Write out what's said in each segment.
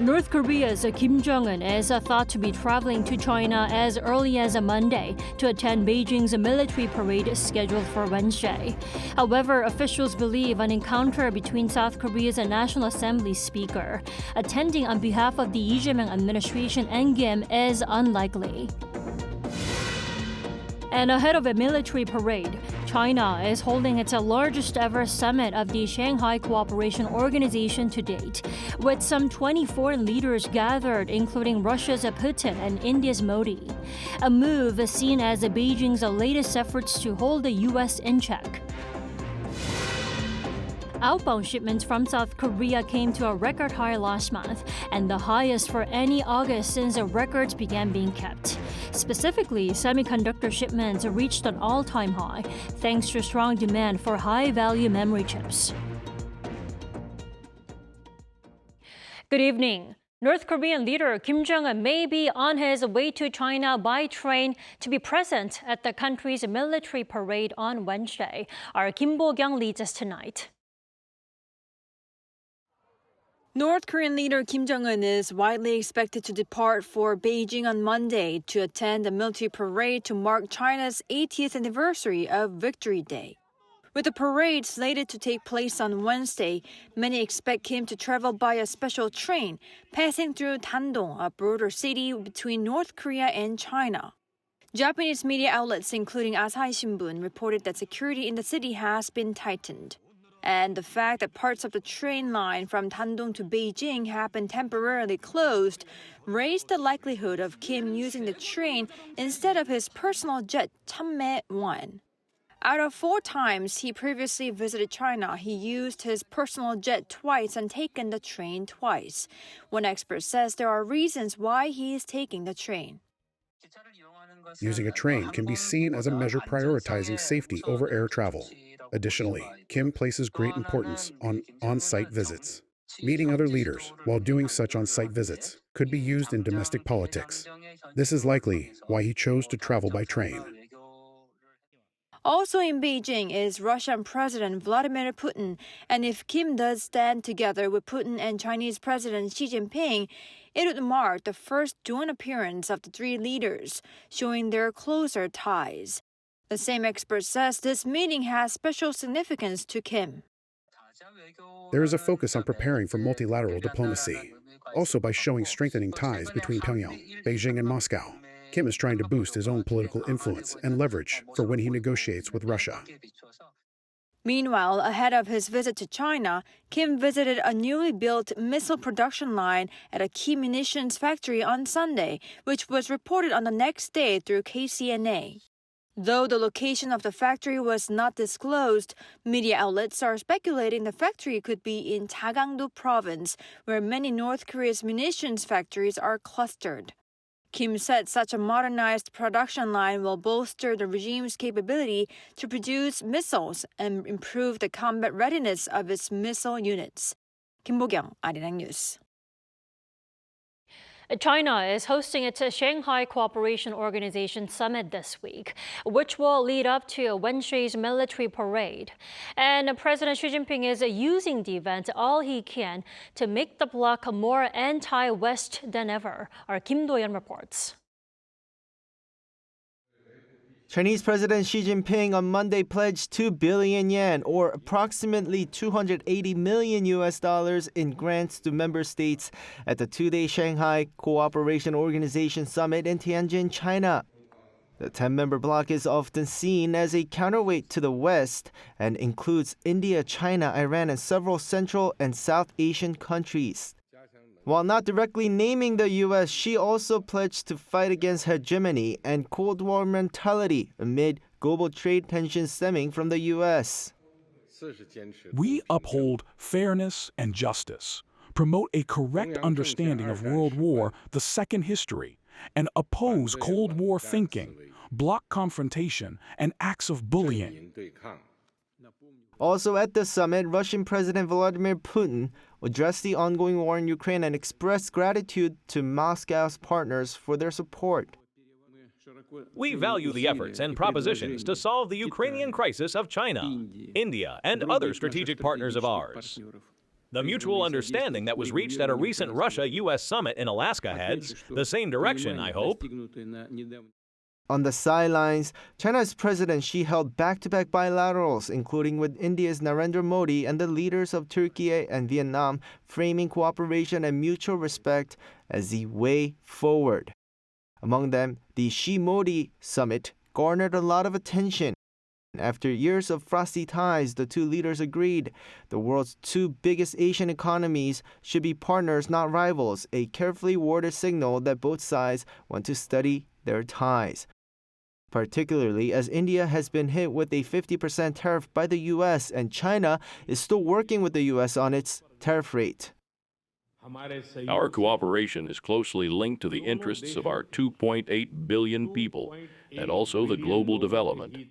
North Korea's Kim Jong-un is thought to be traveling to China as early as Monday to attend Beijing's military parade scheduled for Wednesday. However, officials believe an encounter between South Korea's National Assembly Speaker attending on behalf of the Lee Jae-myung administration and Kim is unlikely. And ahead of a military parade, China is holding its largest ever summit of the Shanghai Cooperation Organization to date, with some 20 foreign leaders gathered, including Russia's Putin and India's Modi. A move seen as Beijing's latest efforts to hold the U.S. in check. Outbound shipments from South Korea came to a record high last month, and the highest for any August since the records began being kept. Specifically, semiconductor shipments reached an all-time high, thanks to strong demand for high-value memory chips. Good evening. North Korean leader Kim Jong-un may be on his way to China by train to be present at the country's military parade on Wednesday. Our Kim Bo-kyung leads us tonight. North Korean leader Kim Jong-un is widely expected to depart for Beijing on Monday to attend a military parade to mark China's 80th anniversary of Victory Day. With the parade slated to take place on Wednesday, many expect Kim to travel by a special train, passing through Dandong, a border city between North Korea and China. Japanese media outlets, including Asahi Shimbun, reported that security in the city has been tightened. And the fact that parts of the train line from Dandong to Beijing have been temporarily closed raised the likelihood of Kim using the train instead of his personal jet, Chan-wook. Out of 4 times he previously visited China, he used his personal jet twice and taken the train twice. One expert says there are reasons why he is taking the train. Using a train can be seen as a measure prioritizing safety over air travel. Additionally, Kim places great importance on on-site visits. Meeting other leaders while doing such on-site visits could be used in domestic politics. This is likely why he chose to travel by train. Also in Beijing is Russian President Vladimir Putin, and if Kim does stand together with Putin and Chinese President Xi Jinping, it would mark the first joint appearance of the 3 leaders, showing their closer ties. The same expert says this meeting has special significance to Kim. There is a focus on preparing for multilateral diplomacy, also by showing strengthening ties between Pyongyang, Beijing, and Moscow. Kim is trying to boost his own political influence and leverage for when he negotiates with Russia. Meanwhile, ahead of his visit to China, Kim visited a newly built missile production line at a key munitions factory on Sunday, which was reported on the next day through KCNA. Though the location of the factory was not disclosed, media outlets are speculating the factory could be in Gangneung province, where many North Korea's munitions factories are clustered. Kim said such a modernized production line will bolster the regime's capability to produce missiles and improve the combat readiness of its missile units. Kim Bo-kyung, Arirang News. China is hosting its Shanghai Cooperation Organization summit this week, which will lead up to Wednesday's military parade. And President Xi Jinping is using the event all he can to make the bloc more anti-West than ever. Our Kim Do-yeon reports. Chinese President Xi Jinping on Monday pledged 2 billion yen, or approximately $280 million in grants to member states at the 2-day Shanghai Cooperation Organization summit in Tianjin, China. The 10-member bloc is often seen as a counterweight to the West and includes India, China, Iran, and several Central and South Asian countries. While not directly naming the U.S., Xi also pledged to fight against hegemony and Cold War mentality amid global trade tensions stemming from the U.S. We uphold fairness and justice, promote a correct understanding of World War II history, and oppose Cold War thinking, bloc confrontation, and acts of bullying. Also at the summit, Russian President Vladimir Putin addressed the ongoing war in Ukraine and expressed gratitude to Moscow's partners for their support. We value the efforts and propositions to solve the Ukrainian crisis of China, India, and other strategic partners of ours. The mutual understanding that was reached at a recent Russia-U.S. summit in Alaska heads the same direction, I hope. On the sidelines, China's President Xi held back-to-back bilaterals, including with India's Narendra Modi and the leaders of Turkey and Vietnam, framing cooperation and mutual respect as the way forward. Among them, the Xi-Modi summit garnered a lot of attention. After years of frosty ties, the two leaders agreed the world's two biggest Asian economies should be partners, not rivals, a carefully worded signal that both sides want to study their ties. Particularly as India has been hit with a 50% tariff by the U.S. and China is still working with the U.S. on its tariff rate. Our cooperation is closely linked to the interests of our 2.8 billion people and also the global development.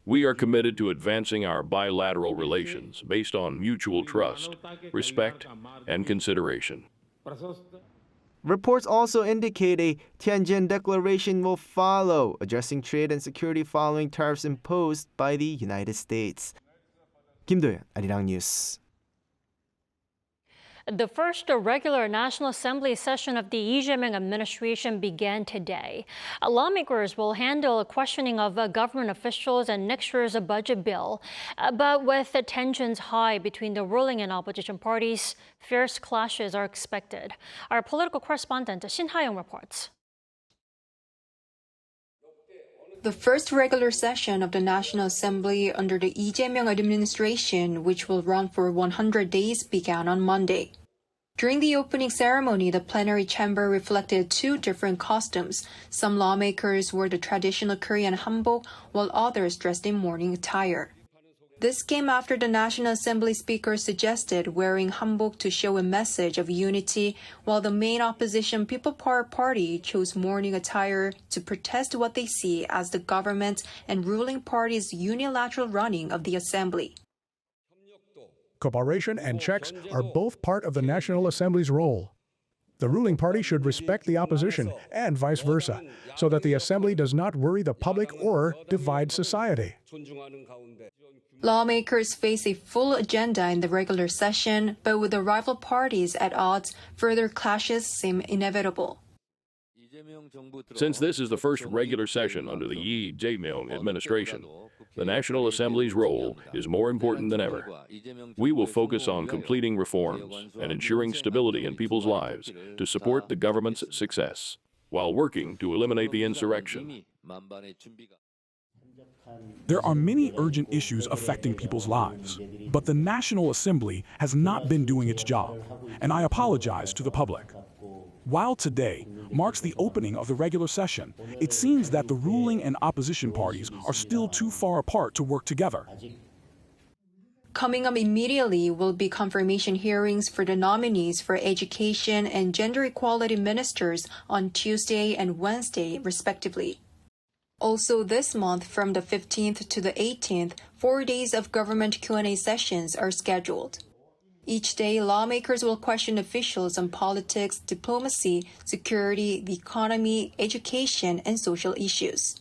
We are committed to advancing our bilateral relations based on mutual trust, respect, and consideration. Reports also indicate a Tianjin declaration will follow, addressing trade and security following tariffs imposed by the United States. Kim Do-yeon, Arirang News. The first regular National Assembly session of the Lee Jae-myung administration began today. Lawmakers will handle questioning of government officials and next year's budget bill. But with the tensions high between the ruling and opposition parties, fierce clashes are expected. Our political correspondent Shin Ha-young reports. The first regular session of the National Assembly under the Lee Jae-myung administration, which will run for 100 days, began on Monday. During the opening ceremony, the plenary chamber reflected two different costumes. Some lawmakers wore the traditional Korean hanbok, while others dressed in mourning attire. This came after the National Assembly Speaker suggested wearing hanbok to show a message of unity, while the main opposition People Power Party chose mourning attire to protest what they see as the government and ruling party's unilateral running of the Assembly. Cooperation and checks are both part of the National Assembly's role. The ruling party should respect the opposition and vice versa, so that the Assembly does not worry the public or divide society. Lawmakers face a full agenda in the regular session, but with the rival parties at odds, further clashes seem inevitable. Since this is the first regular session under the Lee Jae-myung administration, the National Assembly's role is more important than ever. We will focus on completing reforms and ensuring stability in people's lives to support the government's success, while working to eliminate the insurrection. There are many urgent issues affecting people's lives, but the National Assembly has not been doing its job, and I apologize to the public. While today marks the opening of the regular session, it seems that the ruling and opposition parties are still too far apart to work together. Coming up immediately will be confirmation hearings for the nominees for education and gender equality ministers on Tuesday and Wednesday, respectively. Also this month, from the 15th to the 18th, 4 days of government Q&A sessions are scheduled. Each day, lawmakers will question officials on politics, diplomacy, security, the economy, education, and social issues.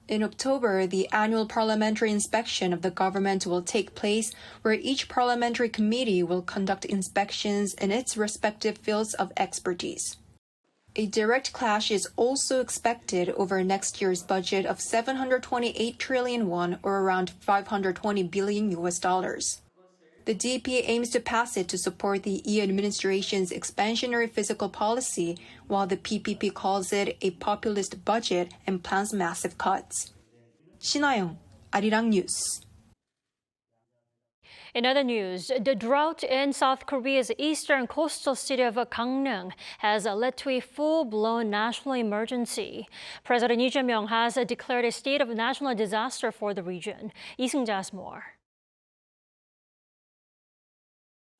In October, the annual parliamentary inspection of the government will take place, where each parliamentary committee will conduct inspections in its respective fields of expertise. A direct clash is also expected over next year's budget of 728 trillion won, or around $520 billion. The DP aims to pass it to support the Lee administration's expansionary fiscal policy, while the PPP calls it a populist budget and plans massive cuts. Shin Ha-young, Arirang News. In other news, the drought in South Korea's eastern coastal city of Kangneung has led to a full-blown national emergency. President Lee Jae-myung has declared a state of national disaster for the region. Lee Seung-ja has more.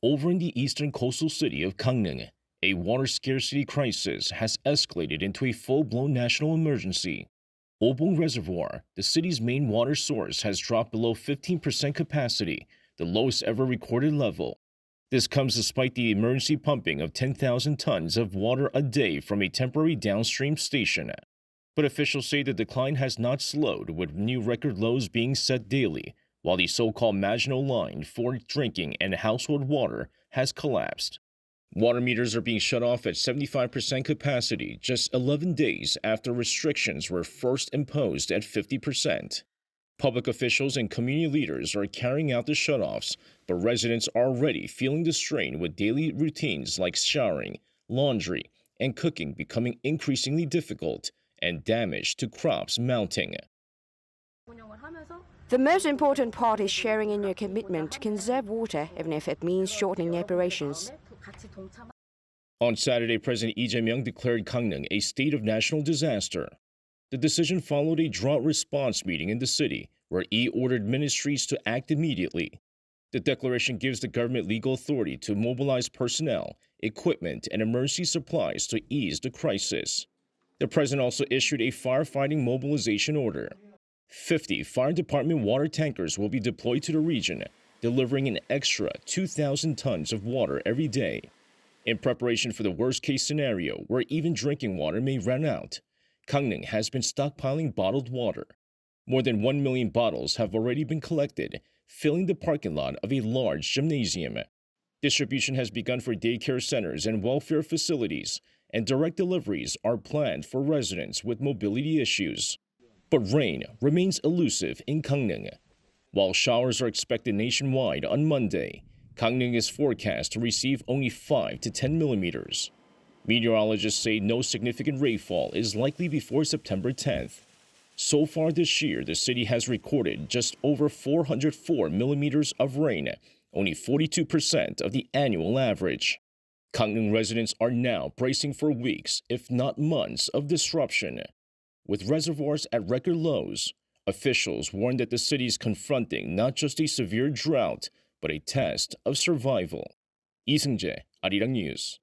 Over in the eastern coastal city of Kangneung, a water scarcity crisis has escalated into a full-blown national emergency. Obong Reservoir, the city's main water source, has dropped below 15% capacity, the lowest ever recorded level. This comes despite the emergency pumping of 10,000 tons of water a day from a temporary downstream station. But officials say the decline has not slowed, with new record lows being set daily, while the so-called Maginot Line for drinking and household water has collapsed. Water meters are being shut off at 75% capacity just 11 days after restrictions were first imposed at 50%. Public officials and community leaders are carrying out the shutoffs, but residents are already feeling the strain with daily routines like showering, laundry, and cooking becoming increasingly difficult and damage to crops mounting. The most important part is sharing in your commitment to conserve water, even if it means shortening operations. On Saturday, President Lee Jae-myung declared Kangneung a state of national disaster. The decision followed a drought response meeting in the city, where Lee ordered ministries to act immediately. The declaration gives the government legal authority to mobilize personnel, equipment, and emergency supplies to ease the crisis. The president also issued a firefighting mobilization order. 50 fire department water tankers will be deployed to the region, delivering an extra 2,000 tons of water every day. In preparation for the worst-case scenario, where even drinking water may run out, Kangneung has been stockpiling bottled water. More than 1 million bottles have already been collected, filling the parking lot of a large gymnasium. Distribution has begun for daycare centers and welfare facilities, and direct deliveries are planned for residents with mobility issues. But rain remains elusive in Kangneung. While showers are expected nationwide on Monday, Kangneung is forecast to receive only 5 to 10 millimeters. Meteorologists say no significant rainfall is likely before September 10th. So far this year, the city has recorded just over 404 millimeters of rain, only 42% of the annual average. Kangneung residents are now bracing for weeks, if not months, of disruption. With reservoirs at record lows, officials warn that the city is confronting not just a severe drought, but a test of survival. Lee Seung-jae, Arirang News.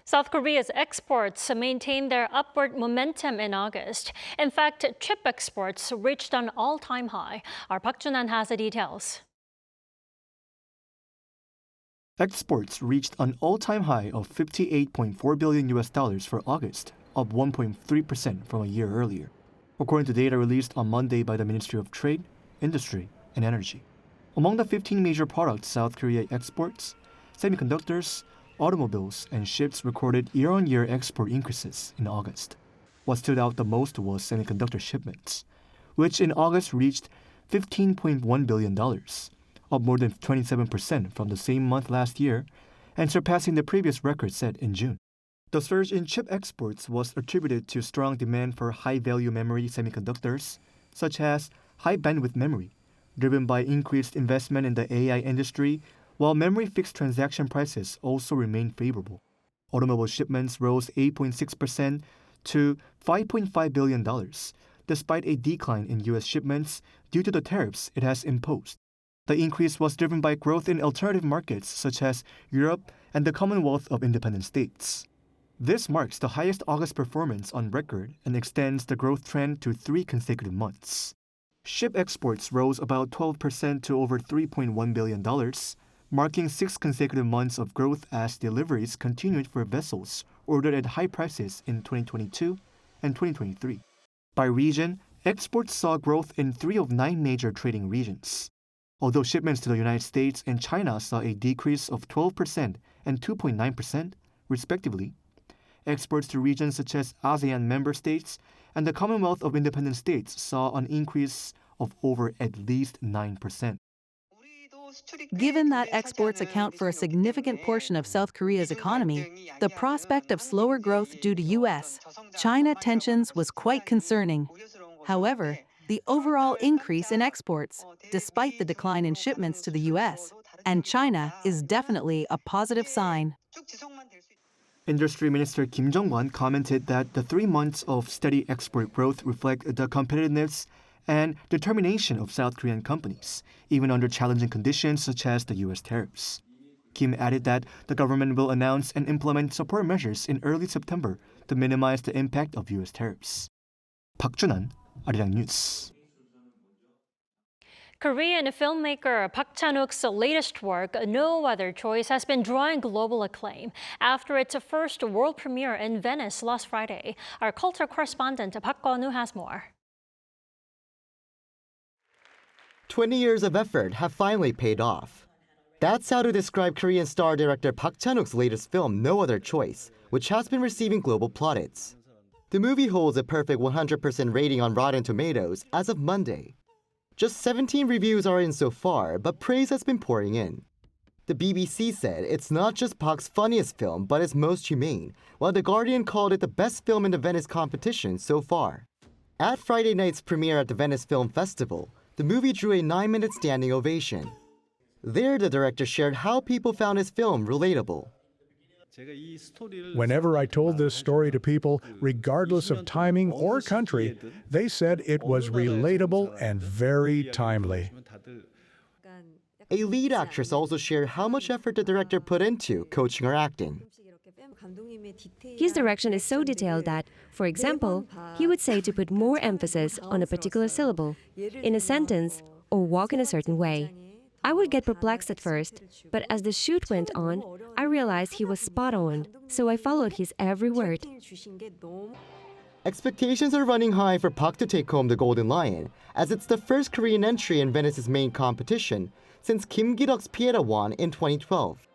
South Korea's exports maintained their upward momentum in August. In fact, chip exports reached an all-time high. Our Park Jun-han has the details. Exports reached an all-time high of $58.4 billion for August, up 1.3% from a year earlier, according to data released on Monday by the Ministry of Trade, Industry, and Energy. Among the 15 major products South Korea exports, semiconductors, automobiles, and ships recorded year-on-year export increases in August. What stood out the most was semiconductor shipments, which in August reached $15.1 billion, up more than 27% from the same month last year, and surpassing the previous record set in June. The surge in chip exports was attributed to strong demand for high-value memory semiconductors, such as high-bandwidth memory, driven by increased investment in the AI industry, while memory fixed transaction prices also remained favorable. Automobile shipments rose 8.6% to $5.5 billion, despite a decline in U.S. shipments due to the tariffs it has imposed. The increase was driven by growth in alternative markets such as Europe and the Commonwealth of Independent States. This marks the highest August performance on record and extends the growth trend to 3 consecutive months. Ship exports rose about 12% to over $3.1 billion, marking 6 consecutive months of growth as deliveries continued for vessels ordered at high prices in 2022 and 2023. By region, exports saw growth in 3 of 9 major trading regions. Although shipments to the United States and China saw a decrease of 12% and 2.9%, respectively, exports to regions such as ASEAN member states and the Commonwealth of Independent States saw an increase of over at least 9%. Given that exports account for a significant portion of South Korea's economy, the prospect of slower growth due to U.S.-China tensions was quite concerning. However, the overall increase in exports, despite the decline in shipments to the U.S. and China, is definitely a positive sign. Industry Minister Kim Jong-won commented that the 3 months of steady export growth reflect the competitiveness and determination of South Korean companies, even under challenging conditions such as the U.S. tariffs. Kim added that the government will announce and implement support measures in early September to minimize the impact of U.S. tariffs. Park Junan, Arirang News. Korean filmmaker Park Chan-wook's latest work, No Other Choice, has been drawing global acclaim after its first world premiere in Venice last Friday. Our culture correspondent Park Kangneung has more. 20 years of effort have finally paid off. That's how to describe Korean star director Park Chan-wook's latest film, No Other Choice, which has been receiving global plaudits. The movie holds a perfect 100% rating on Rotten Tomatoes as of Monday. Just 17 reviews are in so far, but praise has been pouring in. The BBC said it's not just Park's funniest film, but its most humane, while The Guardian called it the best film in the Venice competition so far. At Friday night's premiere at the Venice Film Festival, the movie drew a 9-minute standing ovation. There, the director shared how people found his film relatable. Whenever I told this story to people, regardless of timing or country, they said it was relatable and very timely. A lead actress also shared how much effort the director put into coaching her acting. His direction is so detailed that, for example, he would say to put more emphasis on a particular syllable in a sentence or walk in a certain way. I would get perplexed at first, but as the shoot went on, I realized he was spot on, so I followed his every word. Expectations are running high for Park to take home the Golden Lion, as it's the first Korean entry in Venice's main competition since Kim Ki-deok's Pieta won in 2012.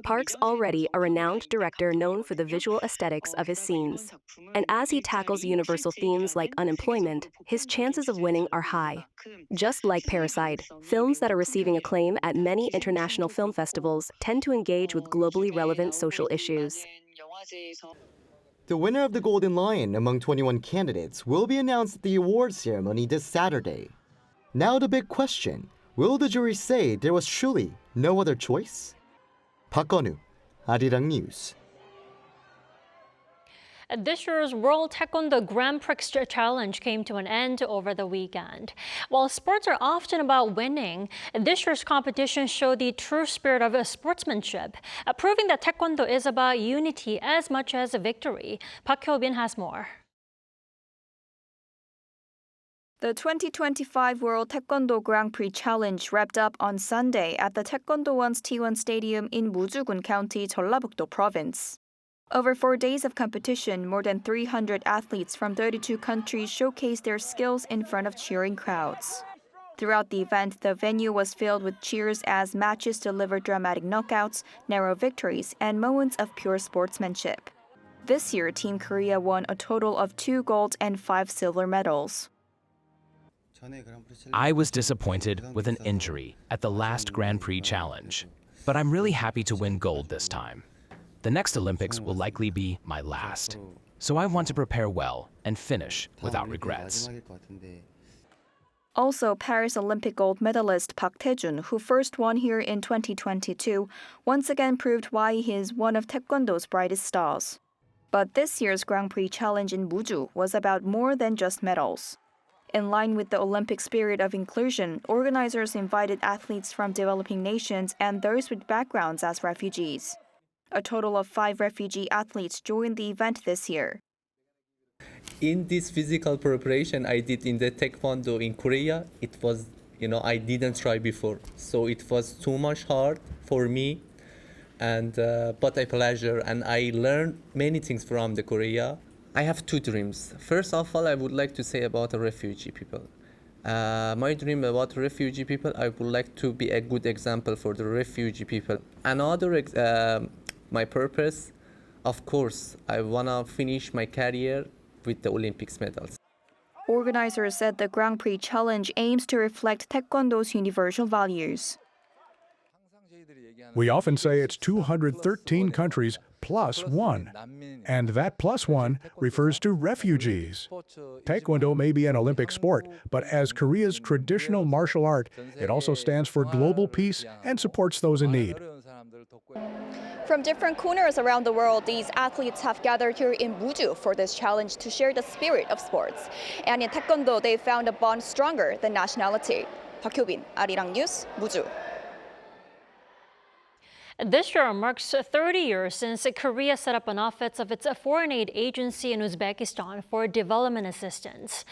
Park's already a renowned director known for the visual aesthetics of his scenes. And as he tackles universal themes like unemployment, his chances of winning are high. Just like Parasite, films that are receiving acclaim at many international film festivals tend to engage with globally relevant social issues. The winner of the Golden Lion among 21 candidates will be announced at the awards ceremony this Saturday. Now the big question, will the jury say there was truly no other choice? Park Kangneung, Arirang News. This year's World Taekwondo Grand Prix Challenge came to an end over the weekend. While sports are often about winning, this year's competition showed the true spirit of sportsmanship, proving that Taekwondo is about unity as much as victory. Park Hyo-bin has more. The 2025 World Taekwondo Grand Prix Challenge wrapped up on Sunday at the Taekwondo One's T1 Stadium in Muju County, Jeollabuk-do Province. Over 4 days of competition, more than 300 athletes from 32 countries showcased their skills in front of cheering crowds. Throughout the event, the venue was filled with cheers as matches delivered dramatic knockouts, narrow victories, and moments of pure sportsmanship. This year, Team Korea won a total of 2 gold and 5 silver medals. I was disappointed with an injury at the last Grand Prix Challenge, but I'm really happy to win gold this time. The next Olympics will likely be my last, so I want to prepare well and finish without regrets. Also, Paris Olympic gold medalist Park Tae-jun, who first won here in 2022, once again proved why he is one of Taekwondo's brightest stars. But this year's Grand Prix Challenge in Muju was about more than just medals. In line with the Olympic spirit of inclusion, organizers invited athletes from developing nations and those with backgrounds as refugees. A total of 5 refugee athletes joined the event this year. In this physical preparation I did in the Taekwondo in Korea, it was, I didn't try before. So it was too much hard for me, and but a pleasure, and I learned many things from the Korea. I have 2 dreams. First of all, I would like to say about the refugee people. My dream about refugee people, I would like to be a good example for the refugee people. Another, my purpose, of course, I want to finish my career with the Olympics medals. Organizers said the Grand Prix Challenge aims to reflect Taekwondo's universal values. We often say it's 213 countries plus 1, and that plus 1 refers to refugees. Taekwondo may be an Olympic sport, but as Korea's traditional martial art, it also stands for global peace and supports those in need. From different corners around the world, these athletes have gathered here in Muju for this challenge to share the spirit of sports. And in Taekwondo, they found a bond stronger than nationality. Park Hyo-bin, Arirang News, Muju. This year marks 30 years since Korea set up an office of its foreign aid agency in Uzbekistan for development assistance.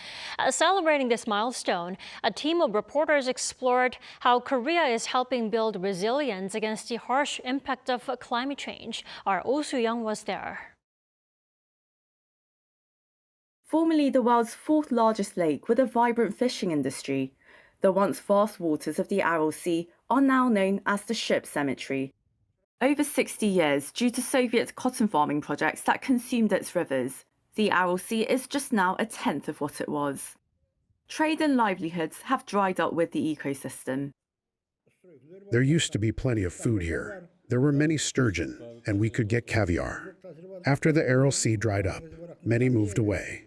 Celebrating this milestone, a team of reporters explored how Korea is helping build resilience against the harsh impact of climate change. Our Oh Soo-young was there. Formerly the world's fourth largest lake with a vibrant fishing industry, the once vast waters of the Aral Sea are now known as the Ship Cemetery. Over 60 years, due to Soviet cotton farming projects that consumed its rivers, the Aral Sea is just now a tenth of what it was. Trade and livelihoods have dried up with the ecosystem. There used to be plenty of food here. There were many sturgeon, and we could get caviar. After the Aral Sea dried up, many moved away.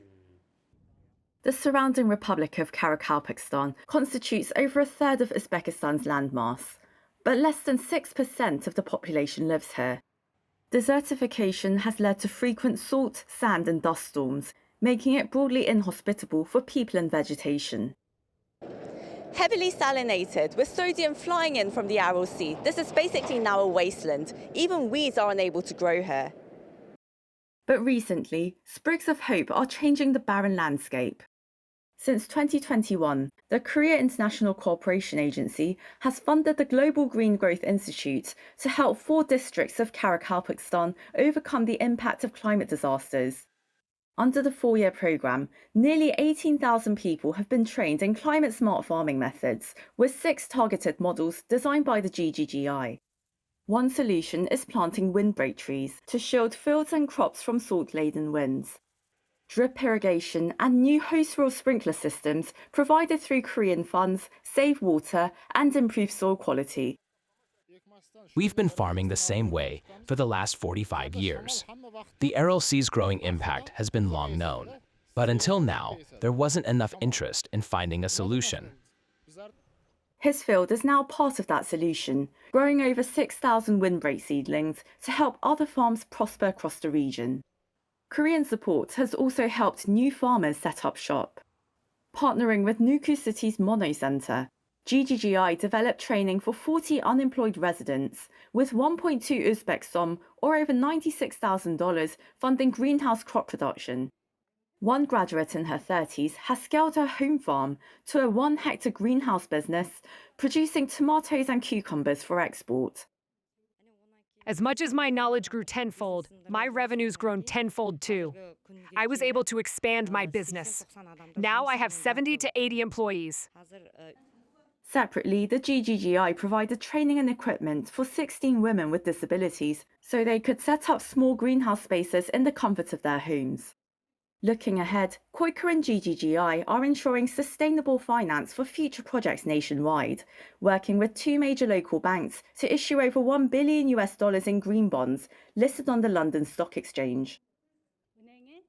The surrounding Republic of Karakalpakstan constitutes over a third of Uzbekistan's landmass, but less than 6% of the population lives here. Desertification has led to frequent salt, sand and dust storms, making it broadly inhospitable for people and vegetation. Heavily salinated, with sodium flying in from the Aral Sea, this is basically now a wasteland. Even weeds are unable to grow here. But recently, sprigs of hope are changing the barren landscape. Since 2021, the Korea International Cooperation Agency has funded the Global Green Growth Institute to help 4 districts of Karakalpakstan overcome the impact of climate disasters. Under the 4-year programme, nearly 18,000 people have been trained in climate-smart farming methods, with 6 targeted models designed by the GGGI. One solution is planting windbreak trees to shield fields and crops from salt-laden winds. Drip irrigation and new host-reel sprinkler systems provided through Korean funds save water and improve soil quality. We've been farming the same way for the last 45 years. The Aral Sea's growing impact has been long known, but until now, there wasn't enough interest in finding a solution. His field is now part of that solution, growing over 6,000 windbreak seedlings to help other farms prosper across the region. Korean support has also helped new farmers set up shop. Partnering with Nuku City's Newscenter, GGGI developed training for 40 unemployed residents, with 1.2 Uzbek som, or over $96,000, funding greenhouse crop production. One graduate in her 30s has scaled her home farm to a 1-hectare greenhouse business, producing tomatoes and cucumbers for export. As much as my knowledge grew tenfold, my revenue's grown tenfold too. I was able to expand my business. Now I have 70 to 80 employees. Separately, the GGGI provided training and equipment for 16 women with disabilities so they could set up small greenhouse spaces in the comfort of their homes. Looking ahead, KOICA and GGGI are ensuring sustainable finance for future projects nationwide, working with 2 major local banks to issue over $1 billion in green bonds listed on the London Stock Exchange.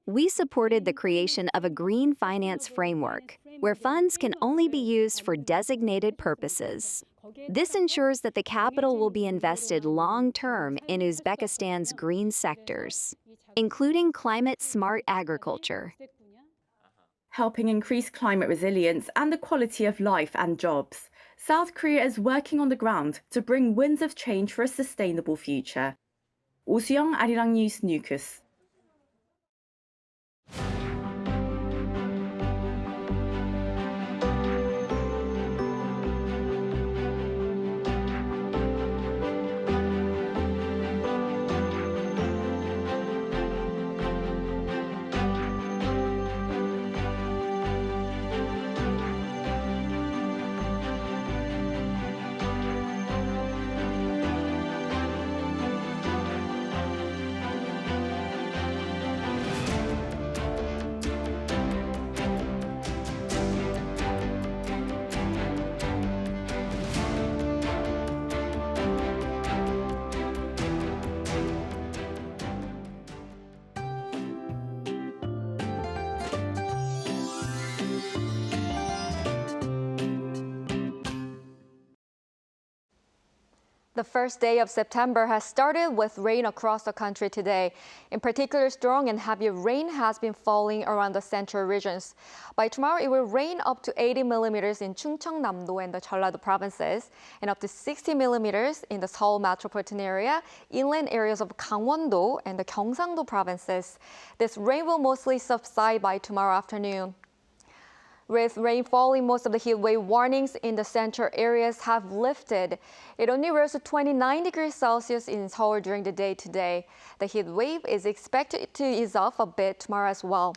We supported the creation of a green finance framework, where funds can only be used for designated purposes. This ensures that the capital will be invested long-term in Uzbekistan's green sectors, including climate-smart agriculture. Helping increase climate resilience and the quality of life and jobs, South Korea is working on the ground to bring winds of change for a sustainable future. Oh Soo-young, Arirang News, Nukus. The first day of September has started with rain across the country today. In particular, strong and heavy rain has been falling around the central regions. By tomorrow, it will rain up to 80 millimeters in Chungcheongnam-do and the Jeollado provinces, and up to 60 millimeters in the Seoul metropolitan area, inland areas of Gangwon-do and the Gyeongsang-do provinces. This rain will mostly subside by tomorrow afternoon. With rain falling, most of the heat wave warnings in the central areas have lifted. It only rose to 29 degrees Celsius in Seoul during the day today. The heat wave is expected to ease off a bit tomorrow as well.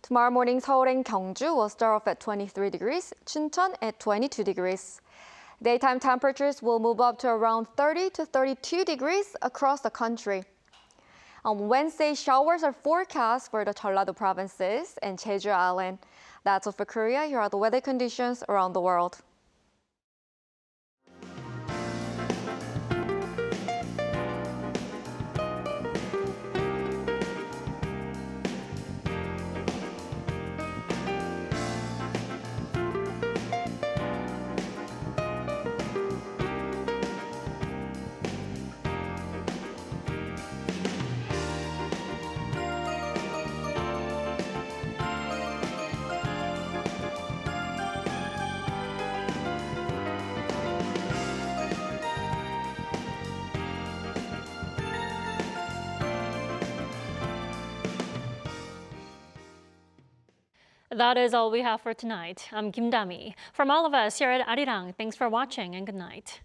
Tomorrow morning, Seoul and Gyeongju will start off at 23 degrees, Chuncheon at 22 degrees. Daytime temperatures will move up to around 30 to 32 degrees across the country. On Wednesday, showers are forecast for the Jeollado provinces and Jeju Island. That's all for Korea. Here are the weather conditions around the world. That is all we have for tonight. I'm Kim Dami. From all of us here at Arirang, thanks for watching and good night.